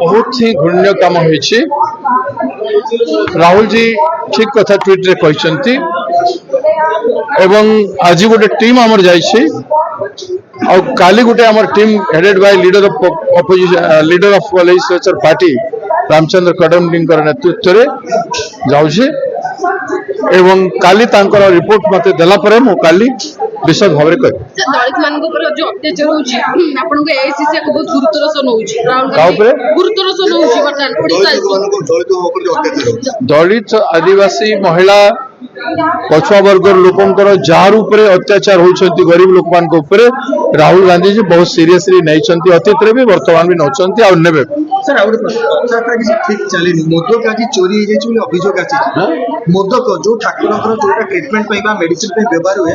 बहुत ही घृण्य काम होइछि। राहुल जी ठीक कथा ट्वीट रे कहछंती एवं आज गोटे टीम आमर जाइछि और काली गोटे आमर team headed by leader of opposition leader of legislature party Ramchandra Kadamdikar नेतृत्व रे जाउछि एवं काली तांकर रिपोर्ट मते देला परे मो काली विशद भाव रे कहि दलित मानक पर जो अत्याचार होउछि आपन को एआईसीसी को बहुत गुरुतर से नउछि का ऊपर गुरुतर से नउछि वर्तमान ओडिसा दलित आदिवासी महिला पछुआ वर्ग लोकंकर जार उपरे अत्याचार होइछंती गरीब लोक मान को उपरे राहुल गांधी जी बहुत सीरियसली नैछंती अतीत रे भी वर्तमान भी नौछंती आ नेबे सर आउट रथयात्रा किसी ठीक चलेनी मोदक आज चोरी हो जाइछि अभियोग आछि मोदक जो ठाकुरंकर जोटा ट्रीटमेंट पई बा मेडिसिन पे व्यवहार हुए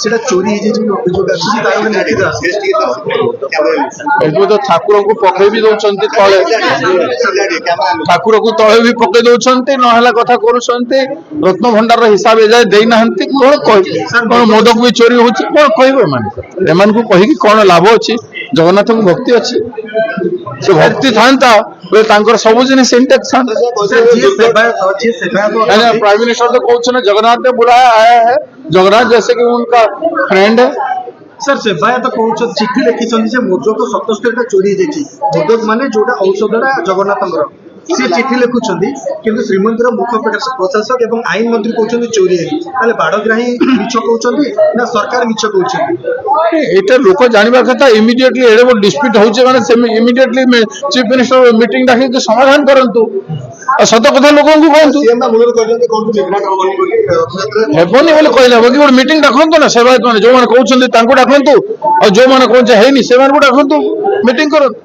सेटा चोरी हो जाइछि अभियोग आछि तार ने एबो तो ठाकुर को पकई भी दोछंती तळे ठाकुर को तळे भी पकई दोछंती न हला कथा करूछंती रत्न भंडार हिसाब ए जाय देई नाहंती कोन कहि कोन मोदक भी चोरी होछि कोन कहबे माने एमान को कहि कि कोन लाभ अछि जगन्नाथ को भक्ति अछि से भक्ति थांता वे तांकर सब जिनिस इंटेक्ट था प्राइम मिनिस्टर तो कहछ ना जगन्नाथ ने बुलाया आया है जगन्नाथ जैसे कि उनका फ्रेंड है सर सेवायत कहउछ चिट्ठी लिखिछन जे मोदक 77 टा चोरी हो जाइछि मोदक माने जोटा औषधडा जगन्नाथंकर से चिट्ठी लिखुछन किंतु श्रीमंदिर मुख्य प्रशासक एवं आईन मंत्री कहउछन चोरी है ताले बाड़ग्राही मिछ कहउछन ना सरकार मिछ कहउछन एटा लोक जानिबा कथा इमीडिएटली एडे बड डिस्प्यूट होउछे माने से इमीडिएटली चीफ मिनिस्टर मीटिंग डाके के समाधान करंतु सत कथा लोक को कहंतु सीएम ना मुलर कहजन कोन निर्माण होबनी बोली हेबनी बोले कहला कि गोटे मीटिंग डाकंतु ना सेवायत माने जो माने कहउछन तांको डाकंतु और जो माने कहछ हेनी से माने को डाकंतु मीटिंग करंतु।